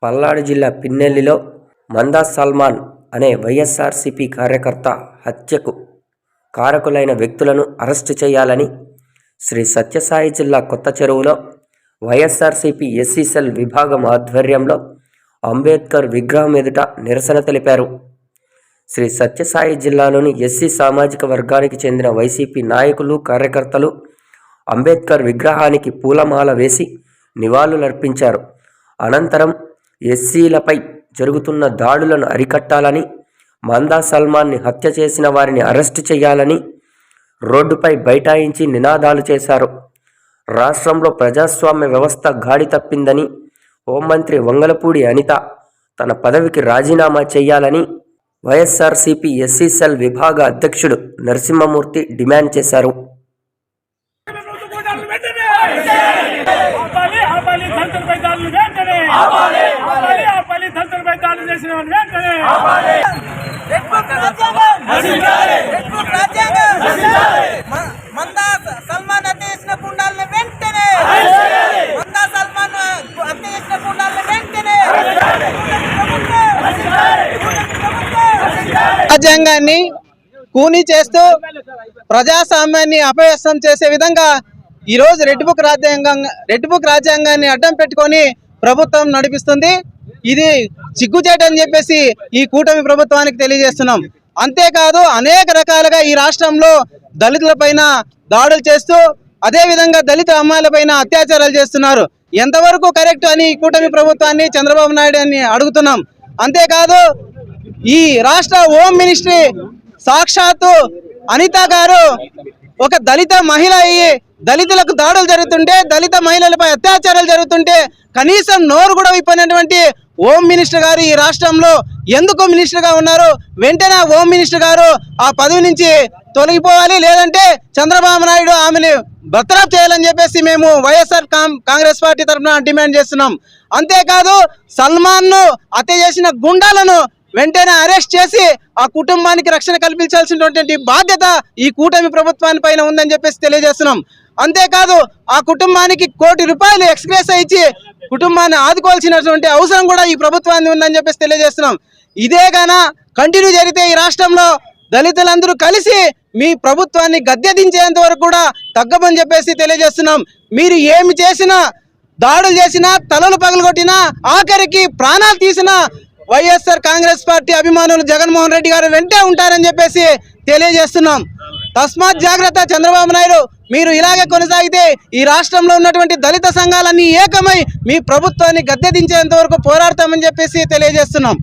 పల్నాడు జిల్లా పిన్నెల్లిలో మందా సల్మాన్ అనే వైఎస్ఆర్సీపీ కార్యకర్త హత్యకు కారకులైన వ్యక్తులను అరెస్టు చేయాలని శ్రీ సత్యసాయి జిల్లా కొత్త చెరువులో వైఎస్ఆర్సీపీ ఎస్సీ సెల్ విభాగం ఆధ్వర్యంలో అంబేద్కర్ విగ్రహం ఎదుట నిరసన తెలిపారు. శ్రీ సత్యసాయి జిల్లాలోని ఎస్సీ సామాజిక వర్గానికి చెందిన వైసీపీ నాయకులు, కార్యకర్తలు అంబేద్కర్ విగ్రహానికి పూలమాల వేసి నివాళులర్పించారు. అనంతరం ఎస్సీలపై జరుగుతున్న దాడులను అరికట్టాలని, మందా సల్మాన్ని హత్య చేసిన వారిని అరెస్టు చేయాలని రోడ్డుపై బైఠాయించి నినాదాలు చేశారు. రాష్ట్రంలో ప్రజాస్వామ్య వ్యవస్థ గాడి తప్పిందని, హోంమంత్రి వంగలపూడి అనిత తన పదవికి రాజీనామా చేయాలని వైఎస్ఆర్సీపీ ఎస్సీ సెల్ విభాగ అధ్యక్షుడు నరసింహమూర్తి డిమాండ్ చేశారు. రాజ్యాంగాన్ని కూనీ చేస్తూ ప్రజాస్వామ్యాన్ని అపవ్యస్తం చేసే విధంగా ఈరోజు రెడ్ బుక్ రాజ్యాంగాన్ని అడ్డం పెట్టుకొని ప్రభుత్వం నడిపిస్తుంది. ఇది సిగ్గుచేటని చెప్పేసి ఈ కూటమి ప్రభుత్వానికి తెలియజేస్తున్నాం. అంతేకాదు అనేక రకాలుగా ఈ రాష్ట్రంలో దళితులపైన దాడులు చేస్తూ అదేవిధంగా దళిత అమ్మాయిలపైన అత్యాచారాలు చేస్తున్నారు. ఎంతవరకు కరెక్ట్ అని ఈ కూటమి ప్రభుత్వాన్ని, చంద్రబాబు నాయుడు అని అడుగుతున్నాం. అంతేకాదు ఈ రాష్ట్ర హోం మినిస్ట్రీ సాక్షాత్తు అనిత గారు ఒక దళిత మహిళ అయ్యి దళితులకు దాడులు జరుగుతుంటే, దళిత మహిళలపై అత్యాచారాలు జరుగుతుంటే కనీసం నోరు కూడా విప్పనటువంటి హోం మినిస్టర్ గారు ఈ రాష్ట్రంలో ఎందుకు మినిస్టర్గా ఉన్నారు? వెంటనే హోం మినిస్టర్ గారు ఆ పదవి నుంచి తొలగిపోవాలి, లేదంటే చంద్రబాబు నాయుడు ఆమెను బర్తరఫ్ చేయాలని చెప్పేసి మేము వైఎస్ఆర్ కాంగ్రెస్ పార్టీ తరఫున డిమాండ్ చేస్తున్నాం. అంతేకాదు సల్మాన్ను హత్య చేసిన గుండాలను వెంటనే అరెస్ట్ చేసి ఆ కుటుంబానికి రక్షణ కల్పించాల్సినటువంటి బాధ్యత ఈ కూటమి ప్రభుత్వాన్ని పైన ఉందని చెప్పేసి తెలియజేస్తున్నాం. అంతేకాదు ఆ కుటుంబానికి ₹1 కోటి ఎక్స్గ్రేస్ ఇచ్చి కుటుంబాన్ని ఆదుకోవాల్సినటువంటి అవసరం కూడా ఈ ప్రభుత్వాన్ని ఉందని చెప్పేసి తెలియజేస్తున్నాం. ఇదే గానా కంటిన్యూ జరిగితే ఈ రాష్ట్రంలో దళితులందరూ కలిసి మీ ప్రభుత్వాన్ని గద్దె దించేంత వరకు కూడా తగ్గమని చెప్పేసి తెలియజేస్తున్నాం. మీరు ఏమి చేసినా, దాడులు చేసినా, తలలు పగలగొట్టినా, ఆఖరికి ప్రాణాలు తీసినా వైఎస్ఆర్ కాంగ్రెస్ పార్టీ అభిమానులు జగన్మోహన్ రెడ్డి గారు వెంటే ఉంటారని చెప్పేసి తెలియజేస్తున్నాం. తస్మాత్ జాగ్రత్త చంద్రబాబు నాయుడు, మీరు ఇలాగే కొనసాగితే ఈ రాష్ట్రంలో ఉన్నటువంటి దళిత సంఘాలన్నీ ఏకమై మీ ప్రభుత్వాన్ని గద్దె దించేంత వరకు పోరాడతామని చెప్పేసి తెలియజేస్తున్నాం.